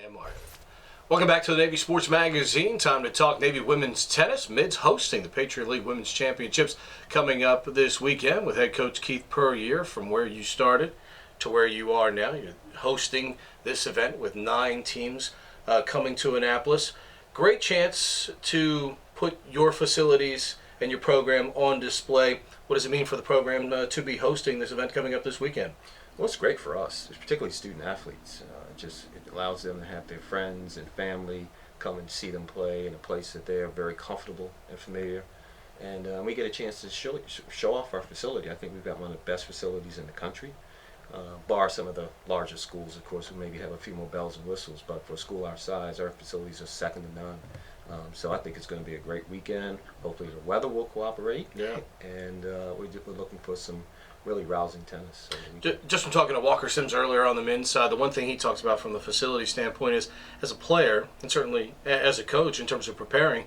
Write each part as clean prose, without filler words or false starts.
And Martin. Welcome back to the Navy Sports Magazine. Time to talk Navy women's tennis. Mid's hosting the Patriot League Women's Championships coming up this weekend with head coach Keith Puryear. From where you started to where you are now, you're hosting this event with 9 teams coming to Annapolis. Great chance to put your facilities and your program on display. What does it mean for the program to be hosting this event coming up this weekend? Well, it's great for us, particularly student athletes. It allows them to have their friends and family come and see them play in a place that they are very comfortable and familiar. And we get a chance to show off our facility. I think we've got one of the best facilities in the country, bar some of the larger schools, of course, who maybe have a few more bells and whistles. But for a school our size, our facilities are second to none. So I think it's going to be a great weekend. Hopefully the weather will cooperate. Yeah. And we're looking for some really rousing tennis. Just from talking to Walker Sims earlier on the men's side, the one thing he talks about from the facility standpoint is, as a player, and certainly as a coach in terms of preparing,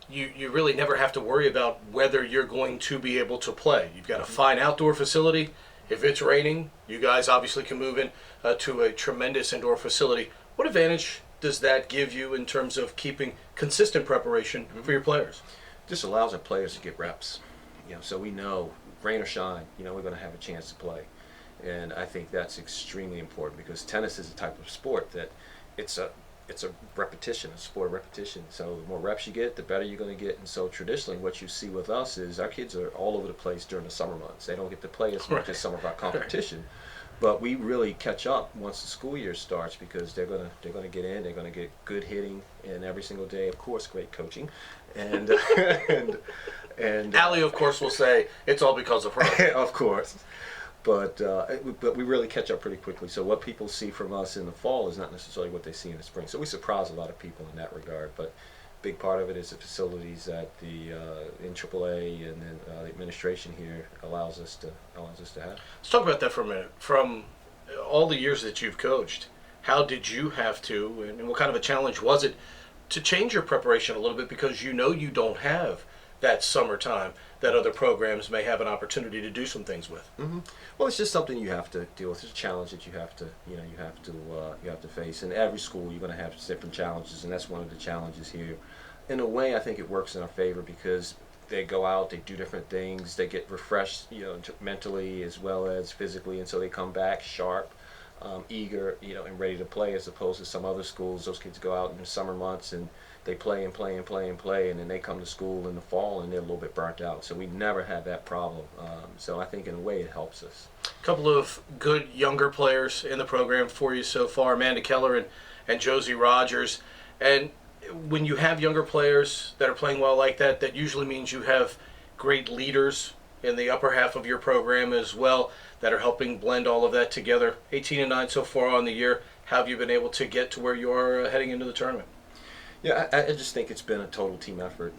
you really never have to worry about whether you're going to be able to play. You've got a fine outdoor facility. If it's raining, you guys obviously can move in to a tremendous indoor facility. What advantage does that give you in terms of keeping consistent preparation for your players? This allows our players to get reps. So we know, rain or shine, we're going to have a chance to play. And I think that's extremely important because tennis is a type of sport that it's a repetition, a sport of repetition. So the more reps you get, the better you're going to get. And so traditionally what you see with us is our kids are all over the place during the summer months. They don't get to play as much as some of our competition. But we really catch up once the school year starts because they're gonna get in. They're gonna get good hitting in every single day. Of course, great coaching, and and Allie, of course, will say it's all because of her. Of course, but we really catch up pretty quickly. So what people see from us in the fall is not necessarily what they see in the spring. So we surprise a lot of people in that regard. But big part of it is the facilities at the in AAA, and then the administration here allows us to have. Let's talk about that for a minute. From all the years that you've coached, how did you have to, and what kind of a challenge was it to change your preparation a little bit because you don't have that summertime that other programs may have an opportunity to do some things with? Mm-hmm. Well, it's just something you have to deal with. It's a challenge that you have to face. In every school, you're going to have different challenges, and that's one of the challenges here. In a way, I think it works in our favor because they go out, they do different things, they get refreshed, mentally as well as physically, and so they come back sharp, eager, and ready to play. As opposed to some other schools, those kids go out in the summer months and they play and play and play and play, and then they come to school in the fall and they're a little bit burnt out. So we never have that problem. So I think in a way it helps us. A couple of good younger players in the program for you so far, Amanda Keller and Josie Rogers. And when you have younger players that are playing well like that, that usually means you have great leaders in the upper half of your program as well that are helping blend all of that together. 18-9 so far on the year. How have you been able to get to where you are heading into the tournament? Yeah, I just think it's been a total team effort.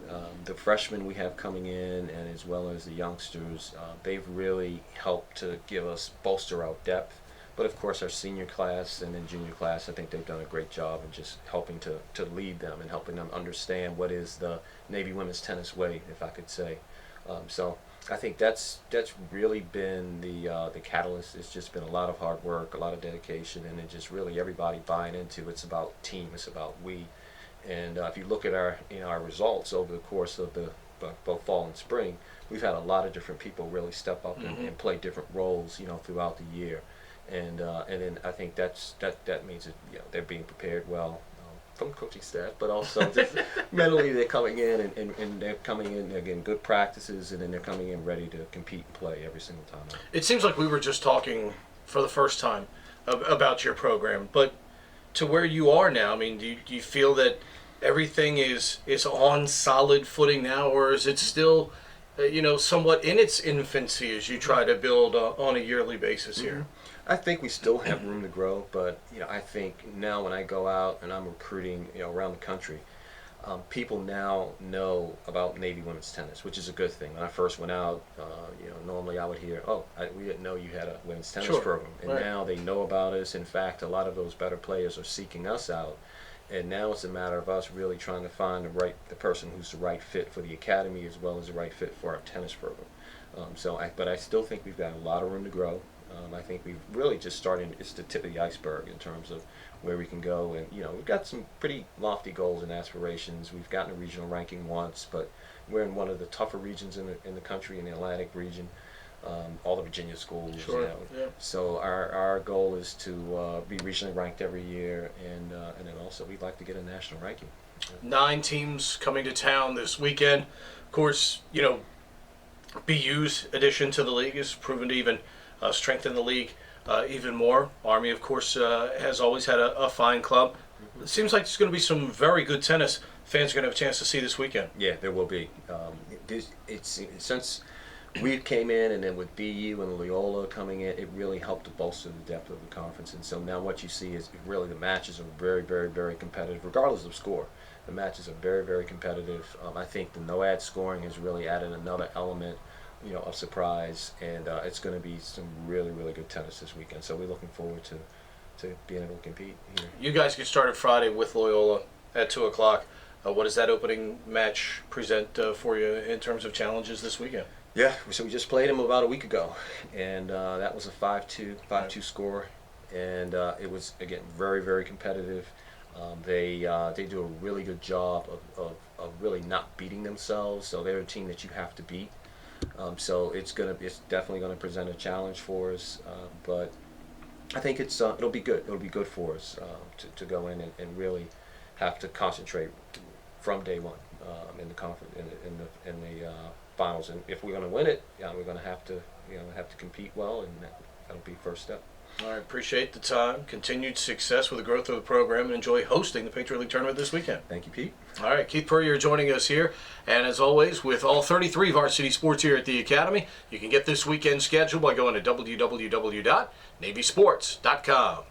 The freshmen we have coming in, and as well as the youngsters, they've really helped to bolster our depth. But of course, our senior class and then junior class, I think they've done a great job in just helping to lead them and helping them understand what is the Navy women's tennis way, if I could say. So I think that's really been the catalyst. It's just been a lot of hard work, a lot of dedication, and it just really everybody buying into it's about team, it's about we. And if you look at our results over the course of both fall and spring, we've had a lot of different people really step up and play different roles, throughout the year. And then I think that means that they're being prepared well from the coaching staff, but also just mentally they're coming in and they're coming in, they're getting good practices, and then they're coming in ready to compete and play every single time. It seems like we were just talking for the first time about your program, but to where you are now, I mean, do you feel that everything is on solid footing now, or is it still somewhat in its infancy as you try to build on a yearly basis here? I think we still have room to grow, but I think now when I go out and I'm recruiting around the country, people now know about Navy women's tennis, which is a good thing. When I first went out, normally I would hear, we didn't know you had a women's tennis program. And now they know about us. In fact, a lot of those better players are seeking us out. And now it's a matter of us really trying to find the person who's the right fit for the academy as well as the right fit for our tennis program. But I still think we've got a lot of room to grow. I think we've really just started. It's the tip of the iceberg in terms of where we can go, and we've got some pretty lofty goals and aspirations. We've gotten a regional ranking once, but we're in one of the tougher regions in the country, in the Atlantic region. All the Virginia schools. Sure. Yeah. So our goal is to be regionally ranked every year, and then also we'd like to get a national ranking. 9 teams coming to town this weekend. Of course, BU's addition to the league has proven to even strengthen the league even more. Army, of course, has always had a fine club. It seems like there's going to be some very good tennis fans are going to have a chance to see this weekend. Yeah, there will be. It's since we came in, and then with BU and Loyola coming in, it really helped to bolster the depth of the conference. And so now what you see is really the matches are very, very, very competitive, regardless of score. The matches are very, very competitive. I think the no-ad scoring has really added another element, of surprise, and it's going to be some really, really good tennis this weekend. So we're looking forward to being able to compete here. You guys get started Friday with Loyola at 2 o'clock. What does that opening match present for you in terms of challenges this weekend? Yeah, so we just played them about a week ago, and that was a 5-2 score, and it was, again, very, very competitive. They do a really good job of really not beating themselves, so they're a team that you have to beat. So it's definitely gonna present a challenge for us, but I think it'll be good. It'll be good for us to go in and really have to concentrate from day one in the conference in the finals, and if we're going to win it, we're going to have to compete well, and that'll be first step. All right, appreciate the time. Continued success with the growth of the program, and enjoy hosting the Patriot League tournament this weekend. Thank you, Pete. All right, Keith Puryear joining us here, and as always, with all 33 varsity sports here at the Academy, you can get this weekend's schedule by going to www.navysports.com.